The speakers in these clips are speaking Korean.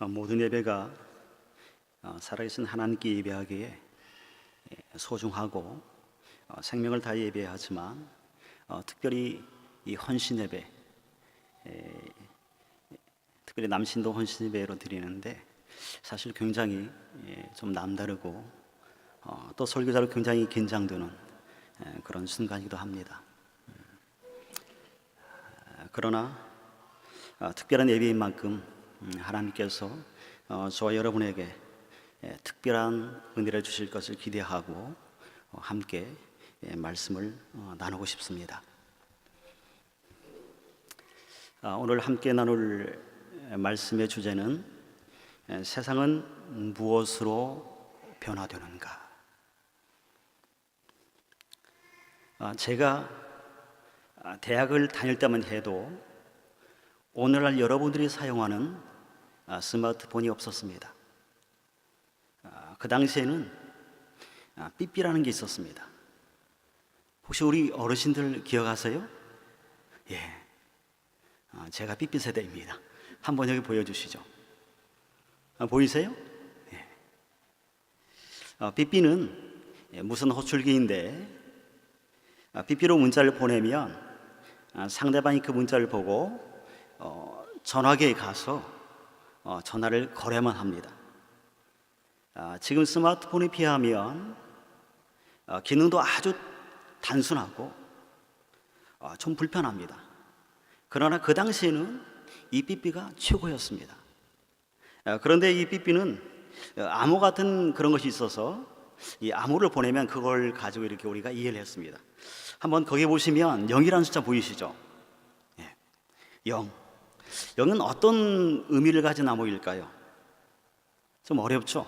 모든 예배가 살아계신 하나님께 예배하기에 소중하고 생명을 다해 예배해야 하지만 특별히 이 헌신 예배, 특별히 남신도 헌신 예배로 드리는데 사실 굉장히 좀 남다르고 또 설교자로 굉장히 긴장되는 그런 순간이기도 합니다. 그러나 특별한 예배인 만큼 하나님께서 저와 여러분에게 특별한 은혜를 주실 것을 기대하고 함께 말씀을 나누고 싶습니다. 오늘 함께 나눌 말씀의 주제는 세상은 무엇으로 변화되는가? 제가 대학을 다닐 때만 해도 오늘날 여러분들이 사용하는 스마트폰이 없었습니다. 그 당시에는 삐삐라는 게 있었습니다. 혹시 우리 어르신들 기억하세요? 예, 제가 삐삐 세대입니다. 한번 여기 보여주시죠. 보이세요? 예. 삐삐는 무슨 호출기인데 삐삐로 문자를 보내면 상대방이 그 문자를 보고 전화기에 가서 전화를 걸어야만 합니다. 지금 스마트폰에 비하면 기능도 아주 단순하고 좀 불편합니다. 그러나 그 당시에는 이 삐삐가 최고였습니다. 그런데 이 삐삐는 암호 같은 그런 것이 있어서 이 암호를 보내면 그걸 가지고 이렇게 우리가 이해를 했습니다. 한번 거기 보시면 0이라는 숫자 보이시죠? 0. 0은 어떤 의미를 가진 암호일까요? 좀 어렵죠?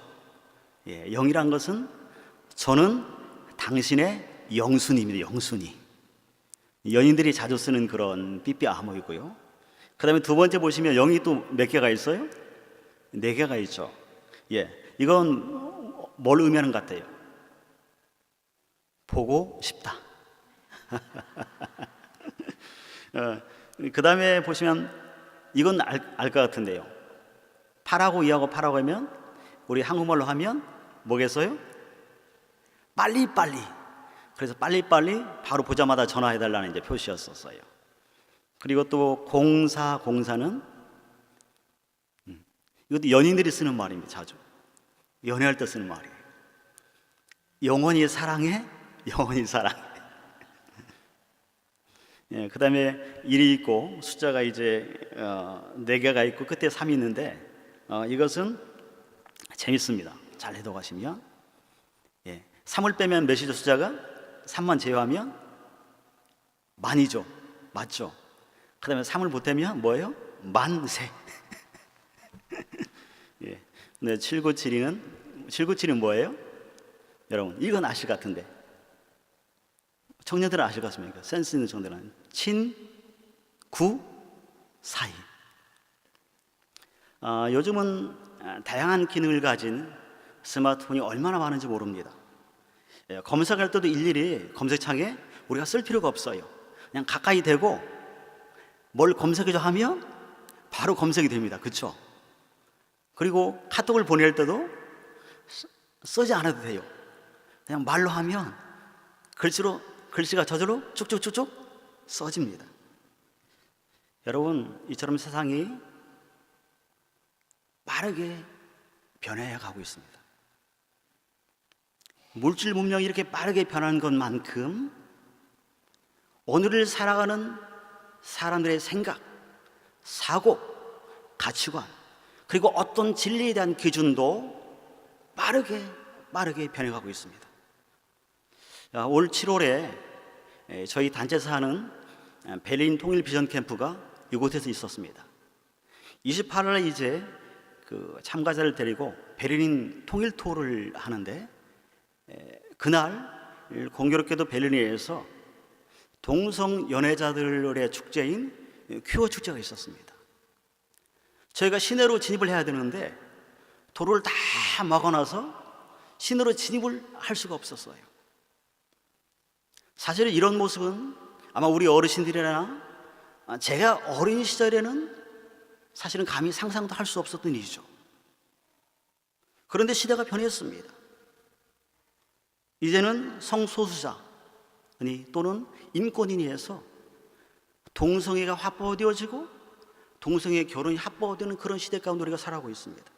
0이란 것은 저는 당신의 영순이입니다. 영순이. 연인들이 자주 쓰는 그런 삐삐 암호이고요. 그 다음에 두 번째 보시면 0이 또 몇 개가 있어요? 4개가 있죠. 이건 뭘 의미하는 것 같아요? 보고 싶다. 그 다음에 보시면 이건 알 것 같은데요. 8하고 2하고 8하고 하면 우리 한국말로 하면 뭐겠어요? 빨리빨리. 그래서 빨리빨리 바로 보자마자 전화해달라는 이제 표시였었어요. 그리고 또 0404는 이것도 연인들이 쓰는 말입니다. 자주 연애할 때 쓰는 말이에요. 영원히 사랑해, 영원히 사랑해. 그 다음에 1이 있고 숫자가 이제 4개가 있고 끝에 3이 있는데 이것은 재밌습니다. 잘 해독하시면 3을 빼면 몇이죠? 숫자가 3만 제외하면 만이죠. 맞죠? 그 다음에 3을 보태면 뭐예요? 만세. 네, 797은 뭐예요? 여러분 이건 아실 것 같은데 청년들은 아실 것 같습니까? 센스 있는 청년들은 친, 구, 사이. 요즘은 다양한 기능을 가진 스마트폰이 얼마나 많은지 모릅니다. 검색할 때도 일일이 검색창에 우리가 쓸 필요가 없어요. 그냥 가까이 대고 뭘 검색해줘 하면 바로 검색이 됩니다. 그렇죠? 그리고 카톡을 보낼 때도 쓰지 않아도 돼요. 그냥 말로 하면 글씨가 저절로 쭉쭉쭉쭉 써집니다. 여러분, 이처럼 세상이 빠르게 변해 가고 있습니다. 물질 문명이 이렇게 빠르게 변한 것만큼 오늘을 살아가는 사람들의 생각, 사고, 가치관, 그리고 어떤 진리에 대한 기준도 빠르게 변해가고 있습니다. 올 7월에 저희 단체에서 하는 베를린 통일 비전 캠프가 이곳에서 있었습니다. 28일에 이제 그 참가자를 데리고 베를린 통일 투어를 하는데 그날 공교롭게도 베를린에서 동성 연애자들의 축제인 퀴어 축제가 있었습니다. 저희가 시내로 진입을 해야 되는데 도로를 다 막아놔서 시내로 진입을 할 수가 없었어요. 사실 이런 모습은 아마 우리 어르신들이나 제가 어린 시절에는 사실은 감히 상상도 할 수 없었던 일이죠. 그런데 시대가 변했습니다. 이제는 성소수자 또는 인권인이 해서 동성애가 합법화되어지고 동성애 결혼이 합법화되는 그런 시대 가운데 우리가 살아가고 있습니다.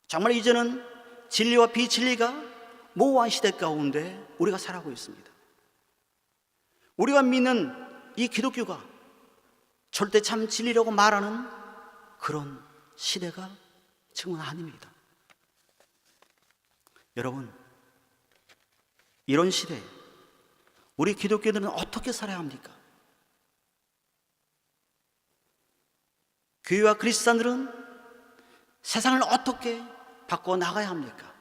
정말 이제는 진리와 비진리가 모호한 시대 가운데 우리가 살아가고 있습니다. 우리가 믿는 이 기독교가 절대 참 진리라고 말하는 그런 시대가 지금은 아닙니다. 여러분, 이런 시대에 우리 기독교인들은 어떻게 살아야 합니까? 교회와 그리스도인들은 세상을 어떻게 바꿔 나가야 합니까?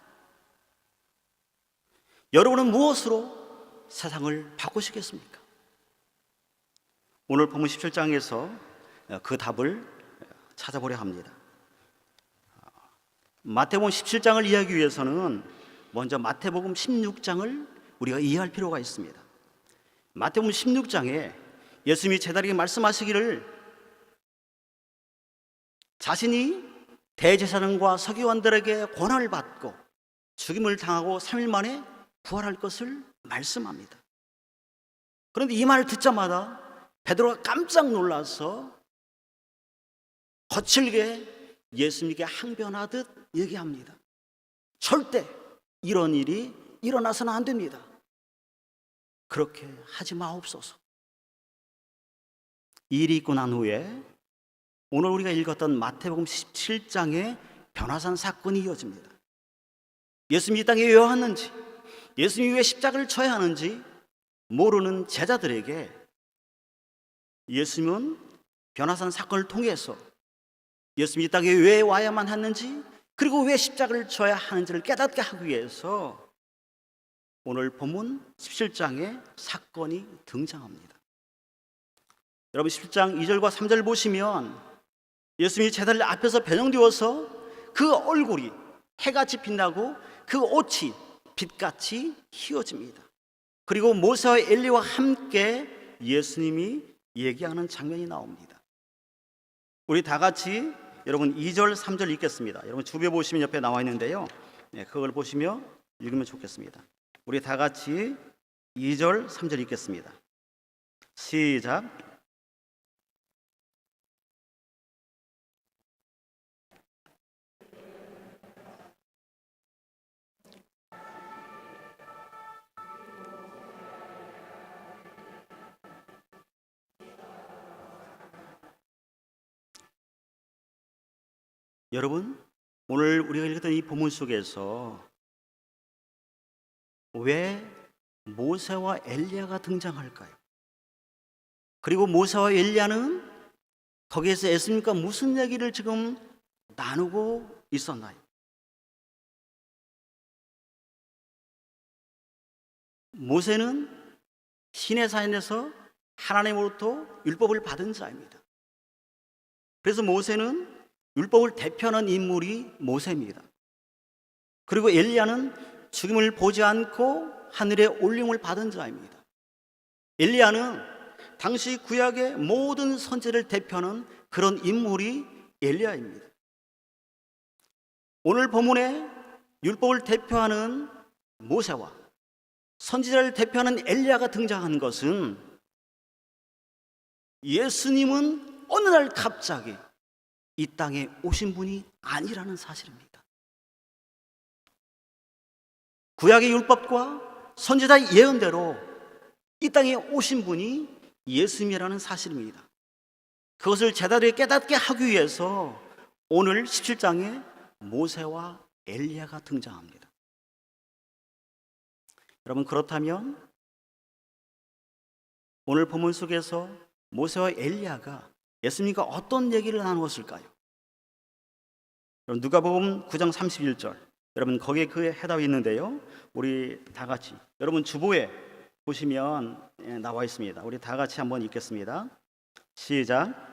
여러분은 무엇으로 세상을 바꾸시겠습니까? 오늘 본문 17장에서 그 답을 찾아보려 합니다. 마태복음 17장을 이해하기 위해서는 먼저 마태복음 16장을 우리가 이해할 필요가 있습니다. 마태복음 16장에 예수님이 제자들에게 말씀하시기를 자신이 대제사장과 서기관들에게 고난을 받고 죽임을 당하고 3일 만에 부활할 것을 말씀합니다. 그런데 이 말을 듣자마자 베드로가 깜짝 놀라서 거칠게 예수님께 항변하듯 얘기합니다. 절대 이런 일이 일어나서는 안 됩니다. 그렇게 하지 마옵소서. 이 일이 있고 난 후에 오늘 우리가 읽었던 마태복음 17장의 변화산 사건이 이어집니다. 예수님이 이 땅에 왜 왔는지, 예수님이 왜 십자가를 져야 하는지 모르는 제자들에게 예수님은 변화산 사건을 통해서 예수님이 이 땅에 왜 와야만 하는지, 그리고 왜 십자가를 져야 하는지를 깨닫게 하기 위해서 오늘 본문 17장에 사건이 등장합니다. 여러분 17장 2절과 3절 보시면 예수님이 제자들 앞에서 변형되어서 그 얼굴이 해같이 빛나고 그 옷이 빛같이 희어집니다. 그리고 모세와 엘리와 함께 예수님이 얘기하는 장면이 나옵니다. 우리 다 같이 여러분 2절 3절 읽겠습니다. 여러분 주변에 보시면 옆에 나와 있는데요, 그걸 보시며 읽으면 좋겠습니다. 우리 다 같이 2절 3절 읽겠습니다. 시작. 여러분, 오늘 우리가 읽었던 이 본문 속에서 왜 모세와 엘리야가 등장할까요? 그리고 모세와 엘리야는 거기에서 예수님과 무슨 얘기를 지금 나누고 있었나요? 모세는 시내산에서 하나님으로부터 율법을 받은 자입니다. 그래서 모세는 율법을 대표하는 인물이 모세입니다. 그리고 엘리야는 죽임을 보지 않고 하늘에 올림을 받은 자입니다. 엘리야는 당시 구약의 모든 선지자를 대표하는 그런 인물이 엘리야입니다. 오늘 본문에 율법을 대표하는 모세와 선지자를 대표하는 엘리야가 등장한 것은 예수님은 어느 날 갑자기 이 땅에 오신 분이 아니라는 사실입니다. 구약의 율법과 선지자의 예언대로 이 땅에 오신 분이 예수님이라는 사실입니다. 그것을 제자들이 깨닫게 하기 위해서 오늘 17장에 모세와 엘리야가 등장합니다. 여러분, 그렇다면 오늘 본문 속에서 모세와 엘리야가 예수님과 어떤 얘기를 나누었을까요? 여러분, 누가복음 9장 31절, 여러분 거기에 그 해답이 있는데요, 우리 다 같이 여러분 주보에 보시면 나와 있습니다. 우리 다 같이 한번 읽겠습니다. 시작.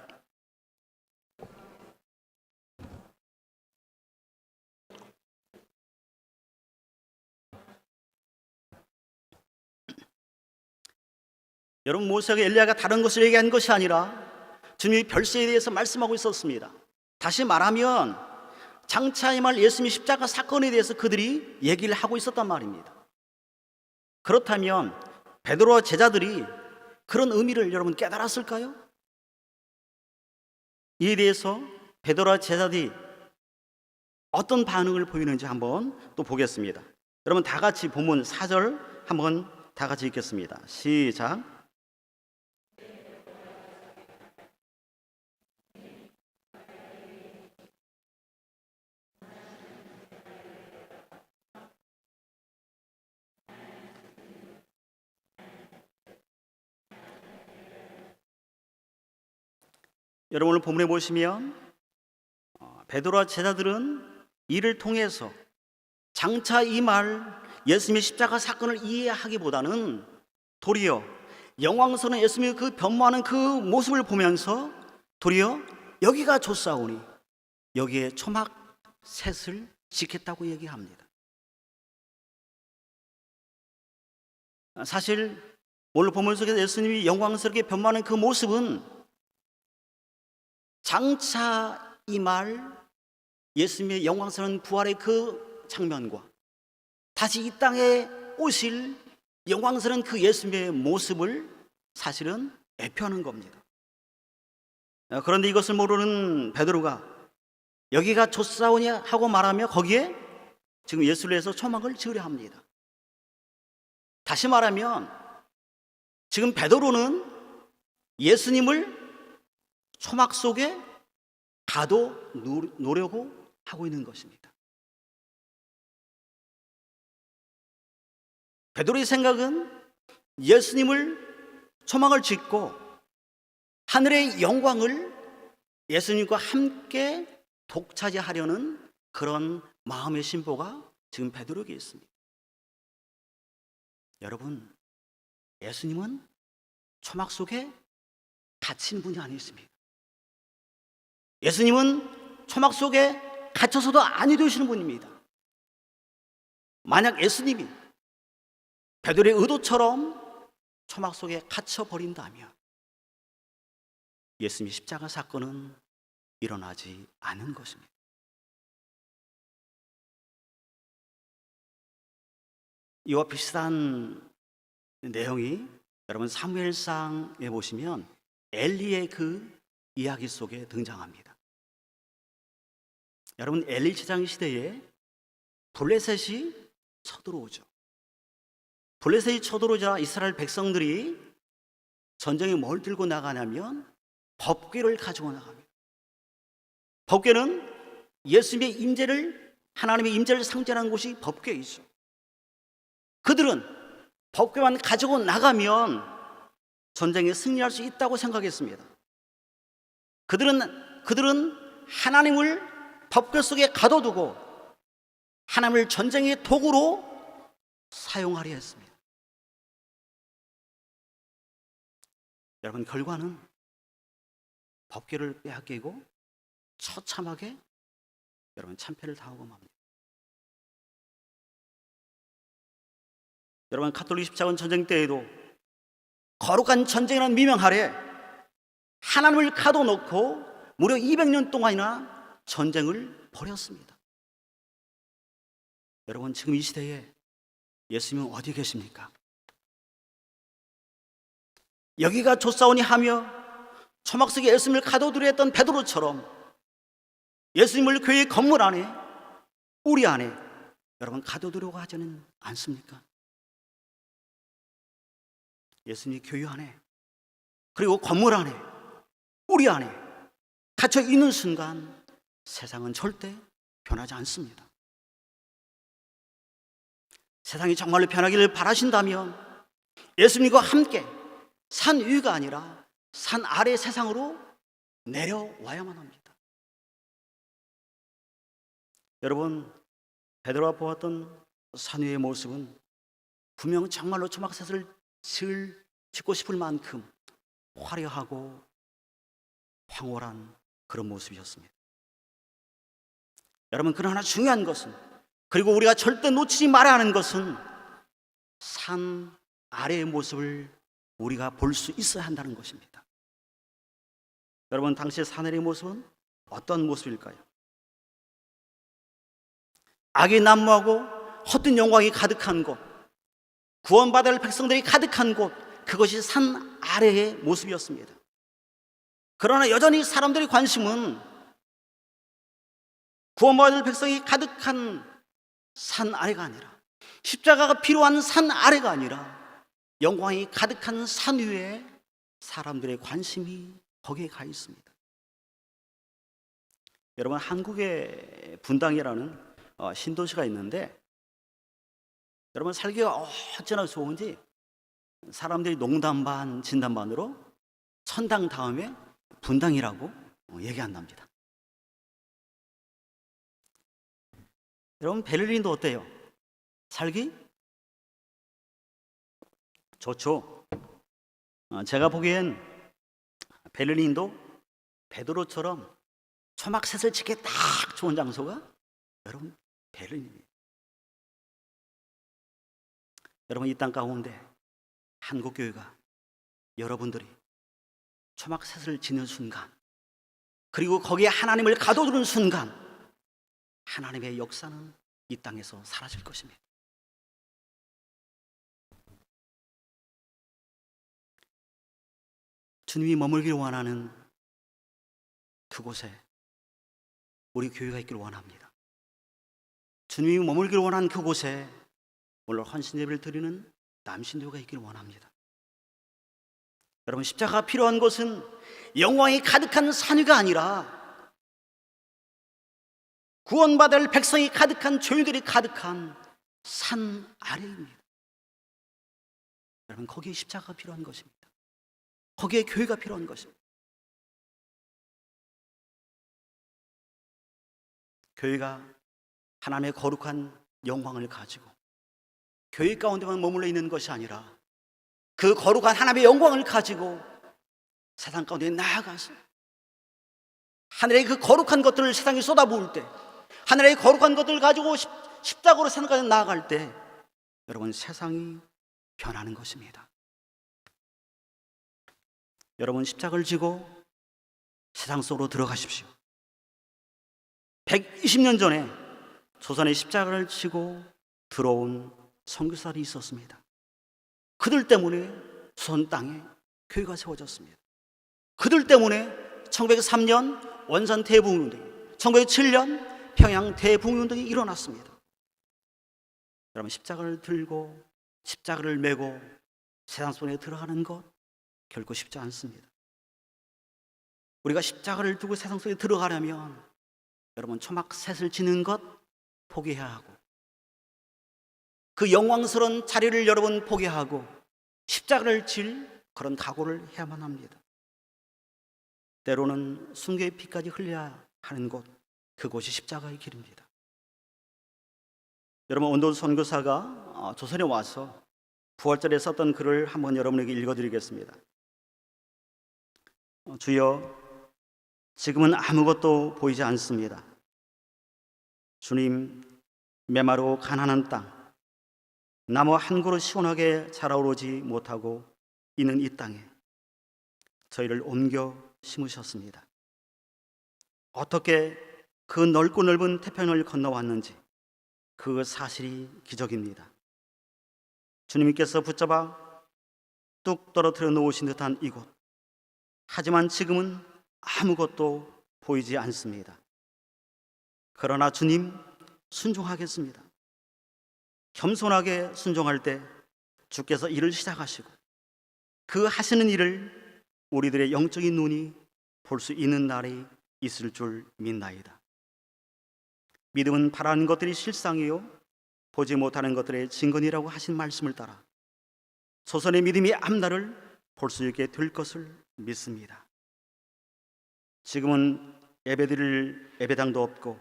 여러분, 모세가 엘리야가 다른 것을 얘기한 것이 아니라 주님이 별세에 대해서 말씀하고 있었습니다. 다시 말하면 장차 임할 예수님의 십자가 사건에 대해서 그들이 얘기를 하고 있었단 말입니다. 그렇다면 베드로와 제자들이 그런 의미를 여러분 깨달았을까요? 이에 대해서 베드로와 제자들이 어떤 반응을 보이는지 한번 또 보겠습니다. 여러분 다 같이 본문 4절 한번 다 같이 읽겠습니다. 시작. 여러분 오늘 본문에 보시면 베드로와 제자들은 이를 통해서 장차 임할 예수님의 십자가 사건을 이해하기보다는 도리어 영광스러운 예수님의 그 변모하는 그 모습을 보면서 도리어 여기가 좋사오니 여기에 초막 셋을 짓겠다고 얘기합니다. 사실 오늘 본문 속에서 예수님이 영광스럽게 변모하는 그 모습은 장차 임할 예수님의 영광스러운 부활의 그 장면과 다시 이 땅에 오실 영광스러운 그 예수님의 모습을 사실은 대표하는 겁니다. 그런데 이것을 모르는 베드로가 여기가 좋사오냐 하고 말하며 거기에 지금 예수를 위해서 초막을 지으려 합니다. 다시 말하면 지금 베드로는 예수님을 초막 속에 가둬놓으려고 하고 있는 것입니다. 베드로의 생각은 예수님을 초막을 짓고 하늘의 영광을 예수님과 함께 독차지하려는 그런 마음의 심보가 지금 베드로에게 있습니다. 여러분, 예수님은 초막 속에 갇힌 분이 아니십니다. 예수님은 초막 속에 갇혀서도 아니 되시는 분입니다. 만약 예수님이 베드로의 의도처럼 초막 속에 갇혀버린다면 예수님의 십자가 사건은 일어나지 않은 것입니다. 이와 비슷한 내용이 여러분 사무엘상에 보시면 엘리의 그 이야기 속에 등장합니다. 여러분 엘리 제사장 시대에 블레셋이 쳐들어오죠. 블레셋이 쳐들어오자 이스라엘 백성들이 전쟁에 뭘 들고 나가냐면 법궤를 가지고 나갑니다. 법궤는 예수님의 임재를 하나님의 임재를 상징하는 곳이 법궤이죠. 그들은 법궤만 가지고 나가면 전쟁에 승리할 수 있다고 생각했습니다. 그들은 하나님을 법궤 속에 가둬두고 하나님을 전쟁의 도구로 사용하려 했습니다. 여러분 결과는 법궤를 빼앗기고 처참하게 여러분 참패를 당하고 맙니다. 여러분 가톨릭 십자군 전쟁 때에도 거룩한 전쟁이라는 미명 아래 하나님을 가둬놓고 무려 200년 동안이나 전쟁을 벌였습니다. 여러분 지금 이 시대에 예수님은 어디 계십니까? 여기가 좋사오니 하며 초막 속에 예수님을 가둬두려 했던 베드로처럼 예수님을 교회 건물 안에 우리 안에 여러분 가둬두려고 하지는 않습니까? 예수님이 교회 안에 그리고 건물 안에 우리 안에 갇혀 있는 순간 세상은 절대 변하지 않습니다. 세상이 정말로 변하기를 바라신다면 예수님과 함께 산 위가 아니라 산 아래 세상으로 내려와야만 합니다. 여러분 베드로가 보았던 산 위의 모습은 분명 정말로 초막셋을 짓고 싶을 만큼 화려하고 황홀한 그런 모습이었습니다. 여러분 그러나 중요한 것은 그리고 우리가 절대 놓치지 말아야 하는 것은 산 아래의 모습을 우리가 볼 수 있어야 한다는 것입니다. 여러분 당시의 산 아래의 모습은 어떤 모습일까요? 악이 난무하고 헛된 영광이 가득한 곳, 구원받을 백성들이 가득한 곳, 그것이 산 아래의 모습이었습니다. 그러나 여전히 사람들의 관심은 구원받을 백성이 가득한 산 아래가 아니라, 십자가가 필요한 산 아래가 아니라 영광이 가득한 산 위에 사람들의 관심이 거기에 가 있습니다. 여러분, 한국의 분당이라는 신도시가 있는데, 여러분 살기가 어찌나 좋은지 사람들이 농담 반 진담 반으로 천당 다음에 분당이라고 얘기한답니다. 여러분, 베를린도 어때요? 살기 좋죠. 제가 보기엔 베를린도 베드로처럼 초막셋을 치기에 딱 좋은 장소가 여러분 베를린입니다. 여러분, 이 땅 가운데 한국교회가 여러분들이 초막셋을 지는 순간, 그리고 거기에 하나님을 가둬두는 순간, 하나님의 역사는 이 땅에서 사라질 것입니다. 주님이 머물기를 원하는 그곳에 우리 교회가 있기를 원합니다. 주님이 머물기를 원하는 그곳에 오늘 헌신예배를 드리는 남신교가 있기를 원합니다. 여러분, 십자가가 필요한 것은 영광이 가득한 산 위가 아니라 구원받을 백성이 가득한, 죄인들이 가득한 산 아래입니다. 여러분, 거기에 십자가가 필요한 것입니다. 거기에 교회가 필요한 것입니다. 교회가 하나님의 거룩한 영광을 가지고 교회 가운데만 머물러 있는 것이 아니라 그 거룩한 하나님의 영광을 가지고 세상 가운데 나아가서 하늘의 그 거룩한 것들을 세상에 쏟아부을 때, 하늘의 거룩한 것들을 가지고 십자가로 세상까지 나아갈 때 여러분, 세상이 변하는 것입니다. 여러분, 십자가를 지고 세상 속으로 들어가십시오. 120년 전에 조선에 십자가를 지고 들어온 선교사들이 있었습니다. 그들 때문에 조선 땅에 교회가 세워졌습니다. 그들 때문에 1903년 원산 대붕운동이, 1907년 평양 대붕운동이 일어났습니다. 여러분, 십자가를 들고 십자가를 메고 세상 속에 들어가는 것 결코 쉽지 않습니다. 우리가 십자가를 두고 세상 속에 들어가려면 여러분, 초막셋을 지는 것 포기해야 하고, 그 영광스러운 자리를 여러분 포기하고 십자가를 질 그런 각오를 해야만 합니다. 때로는 순교의 피까지 흘려야 하는 곳, 그곳이 십자가의 길입니다. 여러분, 온돈 선교사가 조선에 와서 부활절에 썼던 글을 한번 여러분에게 읽어드리겠습니다. 주여, 지금은 아무것도 보이지 않습니다. 주님, 메마르고 가난한 땅, 나무 한 그루 시원하게 자라오르지 못하고 있는 이 땅에 저희를 옮겨 심으셨습니다. 어떻게 그 넓고 넓은 태평양을 건너왔는지 그 사실이 기적입니다. 주님께서 붙잡아 뚝 떨어뜨려 놓으신 듯한 이곳, 하지만 지금은 아무것도 보이지 않습니다. 그러나 주님, 순종하겠습니다. 겸손하게 순종할 때 주께서 일을 시작하시고 그 하시는 일을 우리들의 영적인 눈이 볼 수 있는 날이 있을 줄 믿나이다. 믿음은 바라는 것들이 실상이요 보지 못하는 것들의 증거니라고 하신 말씀을 따라 조선의 믿음이 앞날을 볼 수 있게 될 것을 믿습니다. 지금은 예배드릴 예배당도 없고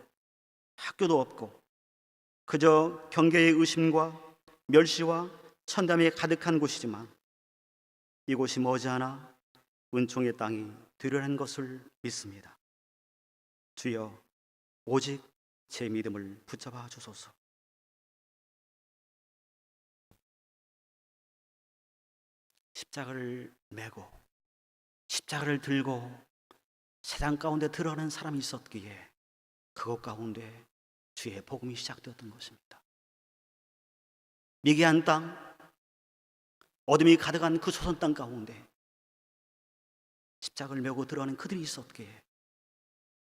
학교도 없고 그저 경계의 의심과 멸시와 천담이 가득한 곳이지만 이곳이 머지않아 은총의 땅이 되려는 것을 믿습니다. 주여, 오직 제 믿음을 붙잡아 주소서. 십자가를 메고 십자가를 들고 세상 가운데 들어가는 사람이 있었기에 그것 가운데 주의 복음이 시작되었던 것입니다. 미개한 땅, 어둠이 가득한 그 조선 땅 가운데 십자가를 메고 들어가는 그들이 있었기에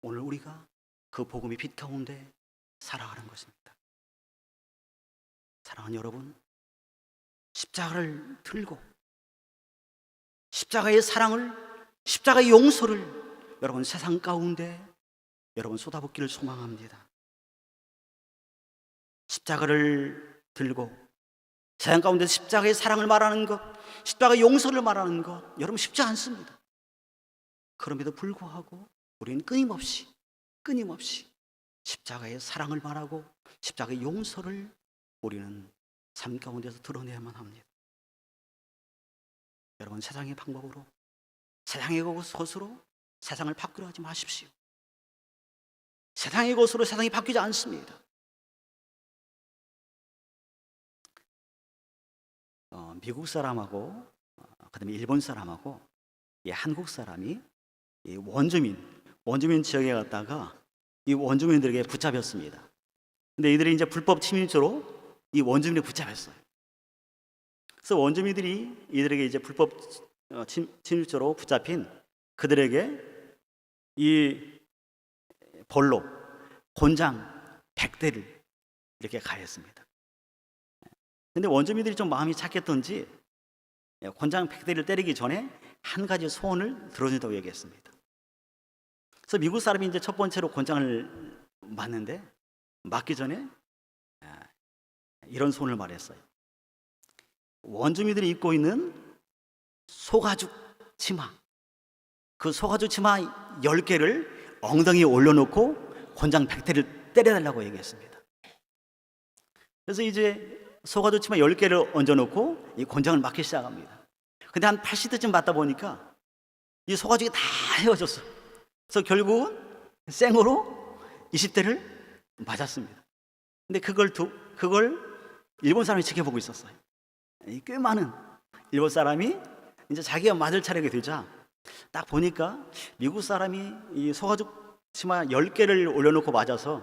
오늘 우리가 그 복음의 빛 가운데 살아가는 것입니다. 사랑하는 여러분, 십자가를 들고 십자가의 사랑을, 십자가의 용서를 여러분 세상 가운데 여러분 쏟아붓기를 소망합니다. 십자가를 들고 세상 가운데 십자가의 사랑을 말하는 것, 십자가의 용서를 말하는 것 여러분 쉽지 않습니다. 그럼에도 불구하고 우리는 끊임없이 십자가의 사랑을 말하고 십자가의 용서를 우리는 삶 가운데서 드러내야만 합니다. 여러분 세상의 방법으로, 세상의 것으로 세상을 바꾸려 하지 마십시오. 세상의 것으로 세상이 바뀌지 않습니다. 미국 사람하고 그다음에 일본 사람하고 한국 사람이 이 원주민 지역에 갔다가 이 원주민들에게 붙잡혔습니다. 근데 이들이 이제 불법 침입죄로 이 원주민을 붙잡혔어요. 그래서 원주민들이 이들에게 이제 불법 침입죄로 붙잡힌 그들에게 이 벌로 곤장 100대를 이렇게 가했습니다. 근데 원주민들이 좀 마음이 착했던지 곤장 100대를 때리기 전에 한 가지 소원을 들어준다고 얘기했습니다. 그래서 미국 사람이 이제 첫 번째로 곤장을 맞는데 맞기 전에 이런 소원을 말했어요. 원주민들이 입고 있는 소가죽 치마, 그 소가죽 치마 10개를 엉덩이에 올려놓고 곤장 100대를 때려달라고 얘기했습니다. 그래서 이제 소가죽 치마 10개를 얹어놓고 이 곤장을 맞기 시작합니다. 근데 한 80대쯤 맞다 보니까 이 소가죽이 다 헤어졌어. 그래서 결국은 생으로 20대를 맞았습니다. 근데 그걸 일본 사람이 지켜보고 있었어요. 꽤 많은 일본 사람이 이제 자기가 맞을 차례가 되자 딱 보니까 미국 사람이 이 소가죽 치마 10개를 올려놓고 맞아서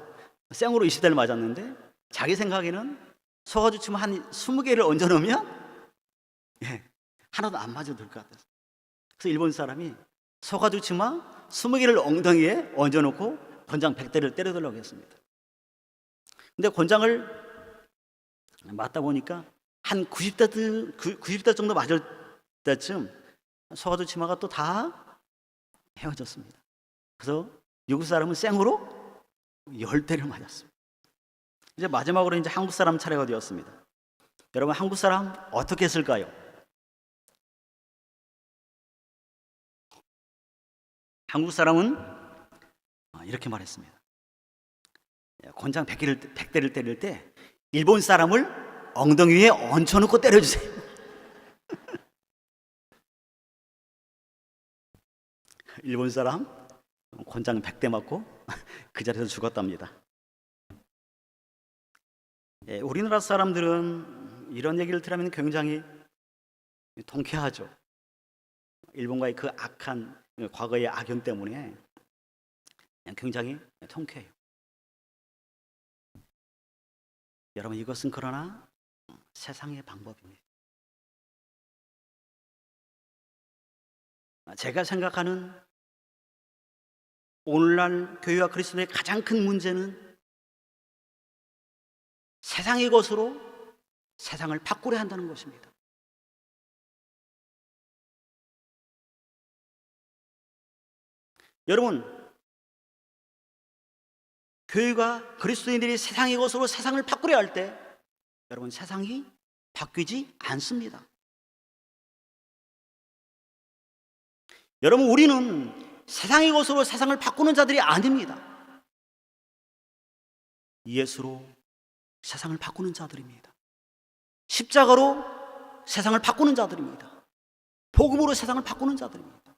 생으로 20대를 맞았는데 자기 생각에는 소가죽 치마 한 20개를 얹어놓으면 하나도 안 맞아도 될 것 같아서 그래서 일본 사람이 소가죽 치마 20개를 엉덩이에 얹어놓고 곤장 100대를 때려달라고 했습니다. 근데 곤장을 맞다 보니까 한 90대 정도 맞을 때쯤 소가죽 치마가 또 다 헤어졌습니다. 그래서 미국 사람은 생으로 10대를 맞았습니다. 이제 마지막으로 이제 한국 사람 차례가 되었습니다. 여러분 한국 사람 어떻게 했을까요? 한국 사람은 이렇게 말했습니다. 곤장 100대를 때릴 때 일본 사람을 엉덩이 위에 얹혀놓고 때려주세요. 일본 사람 곤장 100대 맞고 그 자리에서 죽었답니다. 우리나라 사람들은 이런 얘기를 들으면 굉장히 통쾌하죠. 일본과의 그 악한 과거의 악연 때문에 굉장히 통쾌해요. 여러분 이것은 그러나 세상의 방법입니다. 제가 생각하는 오늘날 교회와 그리스도의 가장 큰 문제는 세상의 것으로 세상을 바꾸려 한다는 것입니다. 여러분, 교회가 그리스도인들이 세상의 것으로 세상을 바꾸려 할 때 여러분 세상이 바뀌지 않습니다. 여러분 우리는 세상의 것으로 세상을 바꾸는 자들이 아닙니다. 예수로 세상을 바꾸는 자들입니다. 십자가로 세상을 바꾸는 자들입니다. 복음으로 세상을 바꾸는 자들입니다.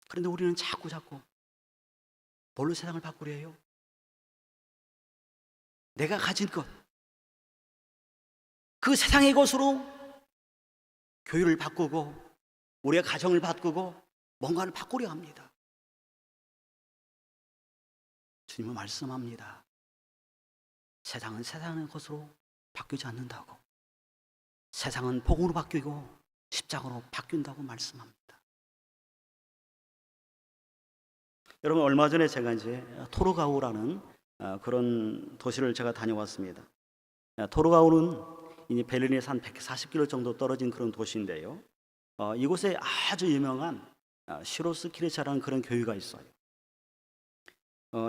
그런데 우리는 자꾸 뭘로 세상을 바꾸려 해요? 내가 가진 것, 그 세상의 것으로 교회를 바꾸고 우리의 가정을 바꾸고 뭔가를 바꾸려 합니다. 주님은 말씀합니다. 세상은 세상의 것으로 바뀌지 않는다고. 세상은 복음으로 바뀌고 십자가로 바뀐다고 말씀합니다. 여러분, 얼마 전에 제가 이제 토르가우라는 그런 도시를 제가 다녀왔습니다. 토르가우는 이제 베를린에서 한 140km 정도 떨어진 그런 도시인데요. 이곳에 아주 유명한 시로스 키르차라는 그런 교회가 있어요.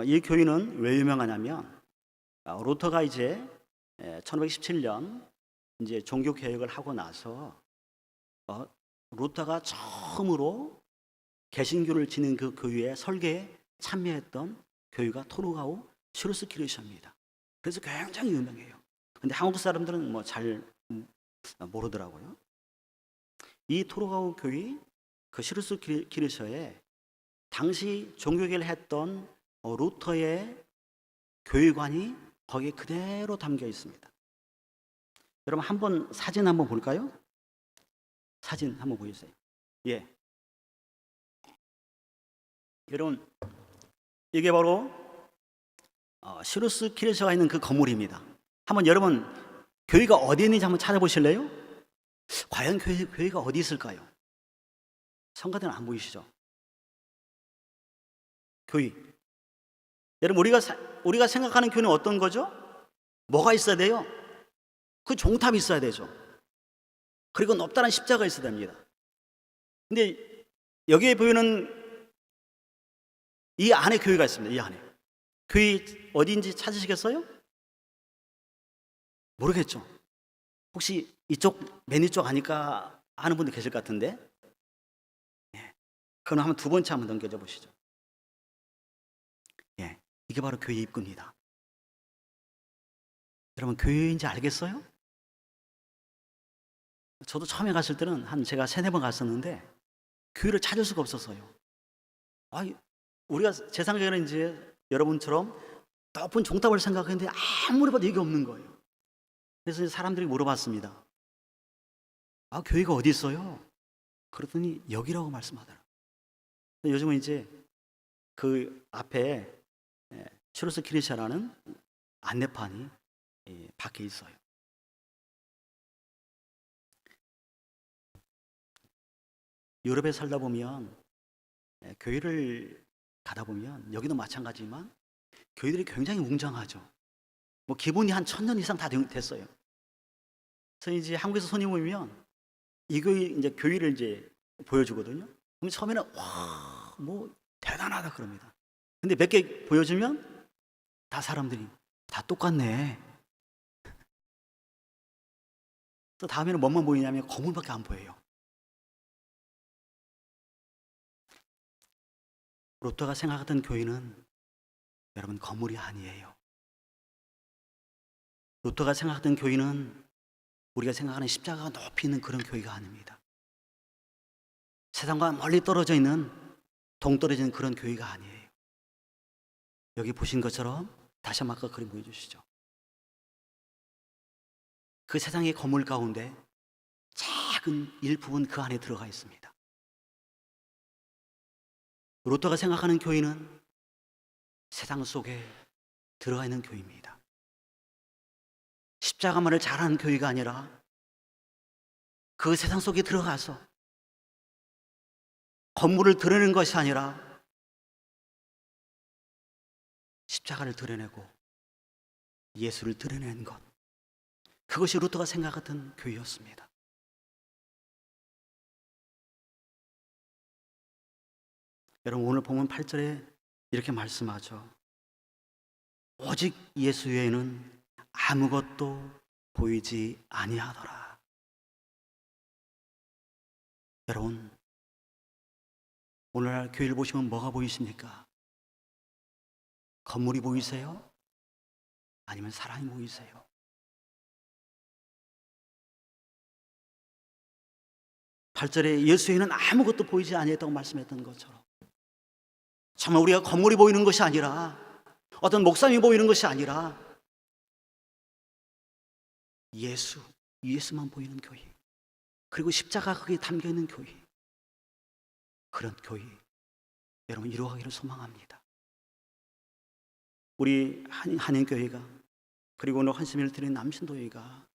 이 교회는 왜 유명하냐면 루터가 이제 1517년 이제 종교 개혁을 하고 나서 루터가 처음으로 개신교를 지닌 그 교회의 설계에 참여했던 교회가 토르가우 시로스 키르차입니다. 그래서 굉장히 유명해요. 근데 한국 사람들은 뭐 잘 모르더라고요. 이 토르가우 교회 그 시로스 키르차에 당시 종교개혁을 했던 루터의 교회관이 거기에 그대로 담겨 있습니다. 여러분, 한번 사진 한번 볼까요? 사진 한번 보여주세요. 예. 여러분, 이게 바로 시루스 키르차가 있는 그 건물입니다. 한번 여러분, 교회가 어디 있는지 한번 찾아보실래요? 과연 교회가 어디 있을까요? 성가대는 안 보이시죠? 교회. 여러분, 우리가 생각하는 교회는 어떤 거죠? 뭐가 있어야 돼요? 그 종탑이 있어야 되죠. 그리고 높다란 십자가 있어야 됩니다. 근데 여기에 보이는 이 안에 교회가 있습니다. 이 안에. 교회 어디인지 찾으시겠어요? 모르겠죠. 혹시 맨 이쪽 아니까 아는 분들 계실 것 같은데. 예. 그럼 한번 두 번째 한번 넘겨줘 보시죠. 예. 이게 바로 교회 입구입니다. 여러분, 교회인지 알겠어요? 저도 처음에 갔을 때는 제가 3-4번 갔었는데 교회를 찾을 수가 없었어요. 우리가 제 생각에는 이제 여러분처럼 높은 종탑을 생각했는데 아무리 봐도 이게 없는 거예요. 그래서 사람들이 물어봤습니다. 교회가 어디 있어요? 그랬더니 여기라고 말씀하더라고요. 요즘은 이제 그 앞에 시로스 키르차라는 안내판이 밖에 있어요. 유럽에 살다 보면 교회를 가다 보면 여기도 마찬가지지만 교회들이 굉장히 웅장하죠. 뭐 기본이 한 1000년 이상 다 됐어요. 그래서 이제 한국에서 손님 오면 이 교회 이제 교회를 이제 보여주거든요. 그럼 처음에는 와, 뭐 대단하다 그럽니다. 근데 몇 개 보여주면 다 사람들이 다 똑같네. 또 다음에는 뭐만 보이냐면 건물밖에 안 보여요. 루터가 생각하던 교회는 여러분 건물이 아니에요. 루터가 생각하던 교회는 우리가 생각하는 십자가가 높이 있는 그런 교회가 아닙니다. 세상과 멀리 떨어져 있는 동떨어진 그런 교회가 아니에요. 여기 보신 것처럼 다시 한번 아까 그림 보여주시죠. 그 세상의 건물 가운데 작은 일부분 그 안에 들어가 있습니다. 루터가 생각하는 교회는 세상 속에 들어가 있는 교회입니다. 십자가만을 잘하는 교회가 아니라 그 세상 속에 들어가서 건물을 드러내는 것이 아니라 십자가를 드러내고 예수를 드러내는 것, 그것이 루터가 생각했던 교회였습니다. 여러분, 오늘 본문 8절에 이렇게 말씀하죠. 오직 예수 외에는 아무것도 보이지 아니하더라. 여러분, 오늘날 교회를 보시면 뭐가 보이십니까? 건물이 보이세요? 아니면 사람이 보이세요? 팔절에 예수 외에는 아무것도 보이지 아니했다고 말씀했던 것처럼 정말 우리가 건물이 보이는 것이 아니라 어떤 목사님이 보이는 것이 아니라 예수만 보이는 교회, 그리고 십자가 거기에 담겨있는 교회, 그런 교회 여러분 이루어가기를 소망합니다. 우리 한인교회가, 그리고 오늘 헌신을 드린 남신도회가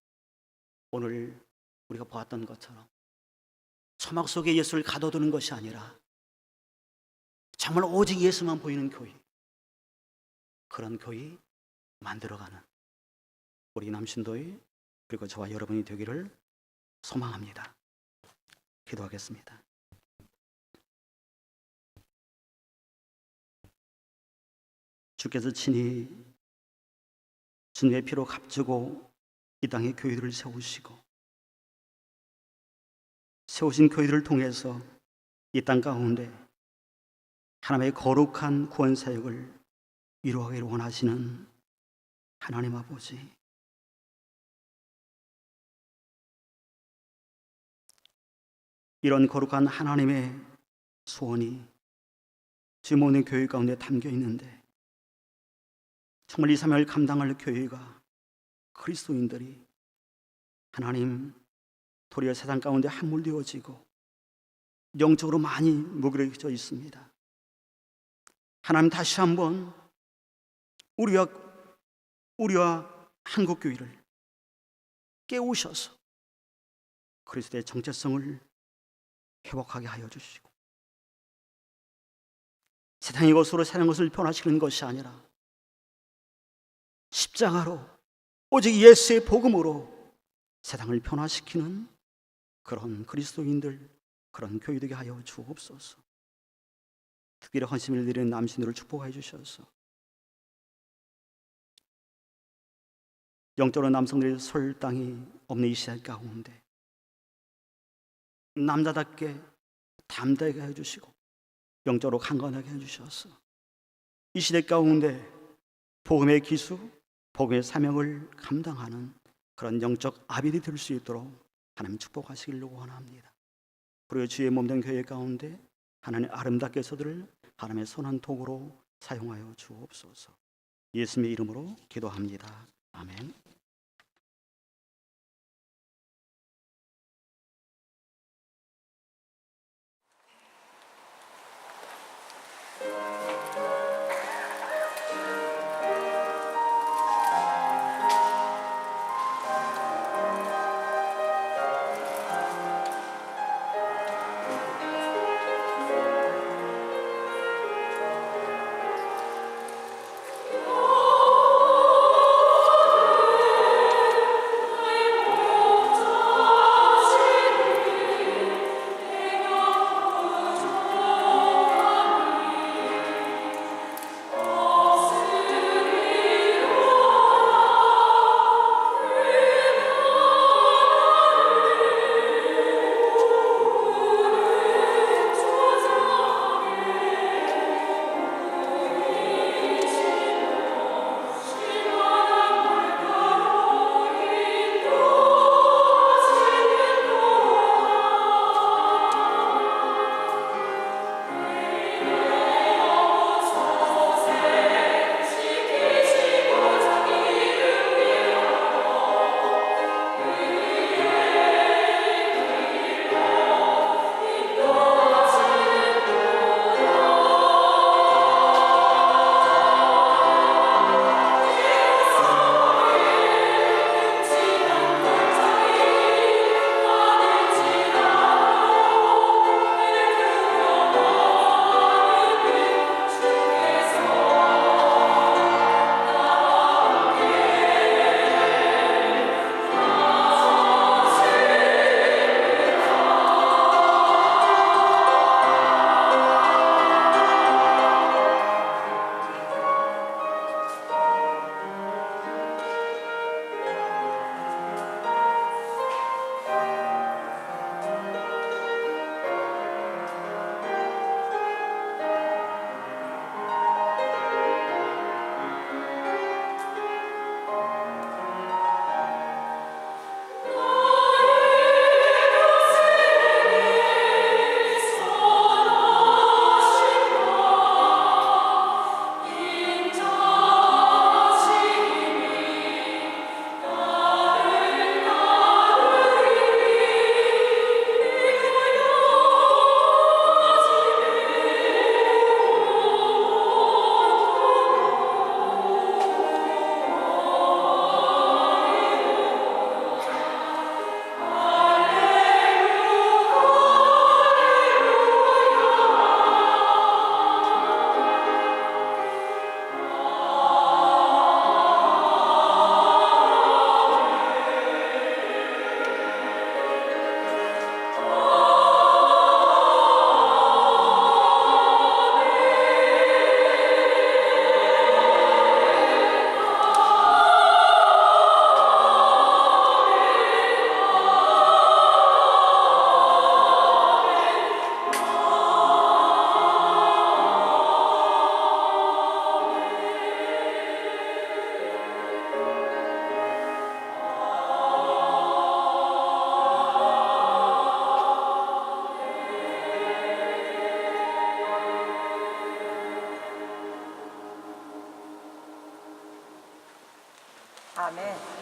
오늘 우리가 보았던 것처럼 초막 속에 예수를 가둬두는 것이 아니라 정말 오직 예수만 보이는 교회, 그런 교회 만들어가는 우리 남신도회, 그리고 저와 여러분이 되기를 소망합니다. 기도하겠습니다. 주께서 친히 주님의 피로 값주고 이 땅에 교회들을 세우시고, 세우신 교회들을 통해서 이 땅 가운데 하나님의 거룩한 구원 사역을 이루어가기를 원하시는 하나님 아버지, 이런 거룩한 하나님의 소원이 주의 모든 교회 가운데 담겨 있는데, 정말 이 사명을 감당할 교회가, 그리스도인들이 하나님 도리어 세상 가운데 함몰되어지고 영적으로 많이 무기력해져 있습니다. 하나님 다시 한번 우리와 한국교회를 깨우셔서 그리스도의 정체성을 회복하게 하여 주시고, 세상의 것으로 사는 것을 변화시키는 것이 아니라 십자가로 오직 예수의 복음으로 세상을 변화시키는 그런 그리스도인들, 그런 교회 되게 하여 주옵소서. 특별히 헌신을 드리는 남신들을 축복하여 주셔서 영적으로 남성들이 설 땅이 없는 이 시대 가운데 남자답게 담대하게 해주시고 영적으로 강건하게 해주셔서 이 시대 가운데 복음의 기수, 복음의 사명을 감당하는 그런 영적 아비들이 될 수 있도록 하나님 축복하시기를 원합니다. 그리고 주의 몸된 교회 가운데 하나님 아름답게 서들을 하나님의 선한 도구로 사용하여 주옵소서. 예수님의 이름으로 기도합니다. 아멘. 아멘.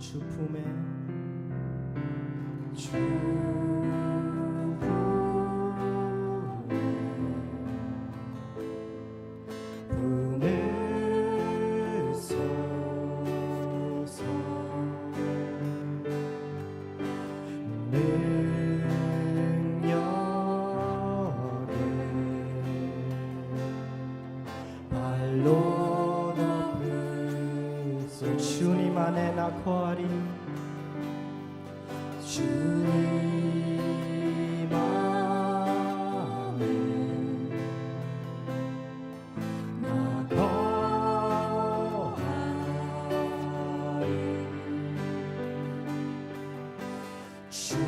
주 품에 주 품에 서서 능력에 발로 덮으소 주님 안에 나 거하리 주님 안에 나 거하리 주는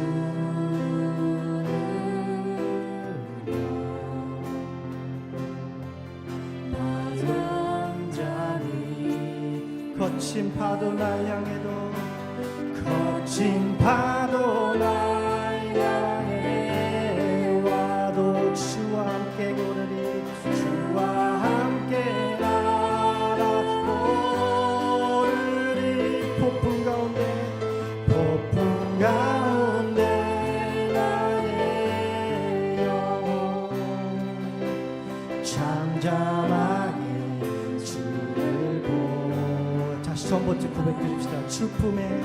자니 거친 파도 날 향해도 거친 파도 날 향해 와도 주와 함께 걸으리 주와 함께 날아오르리 폭풍 가운데 나의 영혼 잠잠하게 주를 보 다시 전번째 고백해 줍시다 주 품에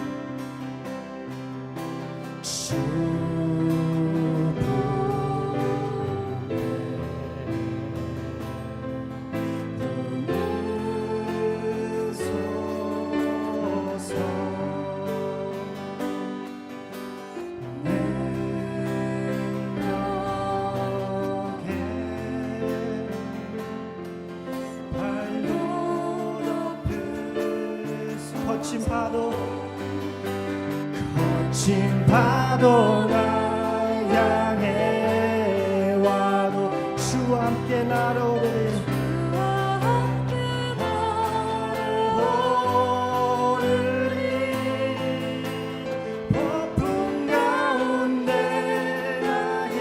주 품에 서서 발로 덮으소 거친 파도 날 향해 와도 주와 함께 날아오르리 폭풍 가운데 나의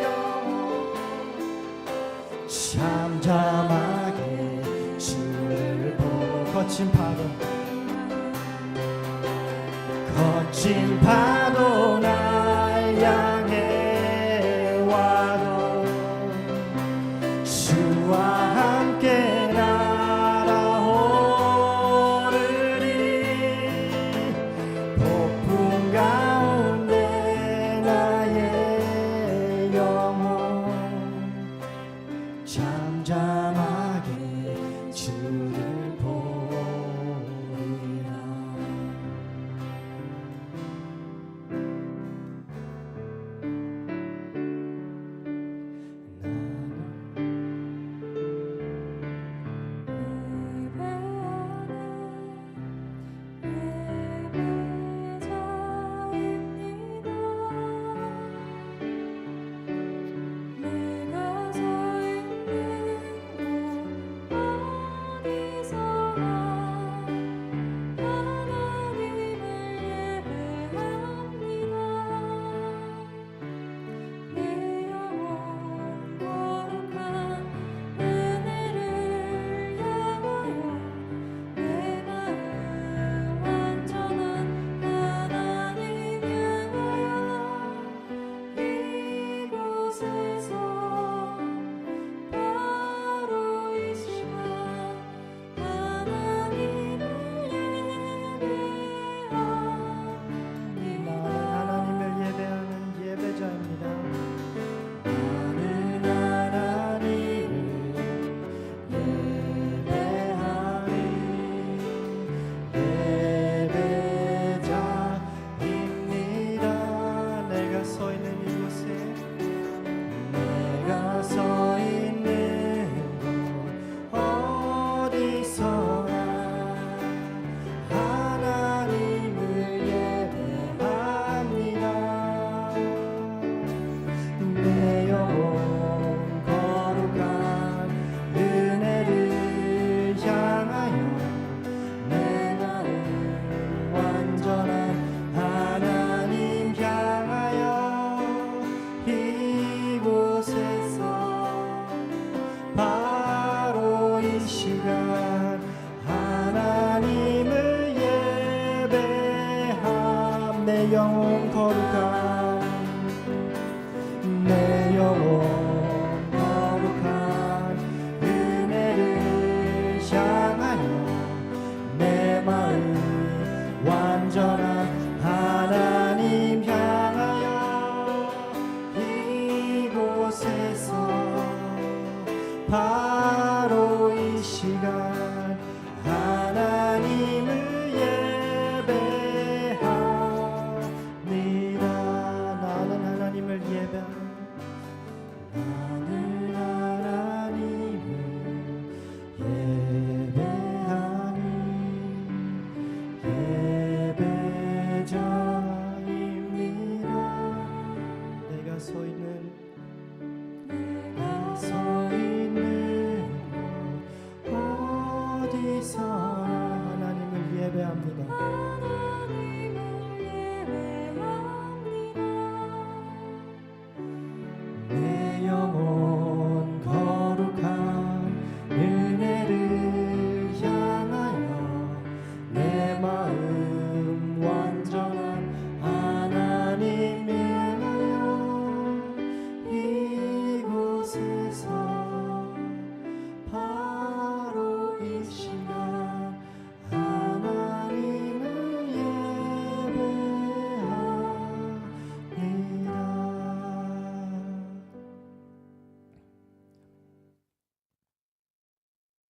영혼 잠잠하게 주를 보고 거친 파도 날 향해 와도 주와 함께 날아오르리 폭풍 가운데 나의 영혼 잠잠하게 주를 보리라 내 영혼 거룩한 내 영혼 거룩한 은혜를 향하여 내 마음 완전한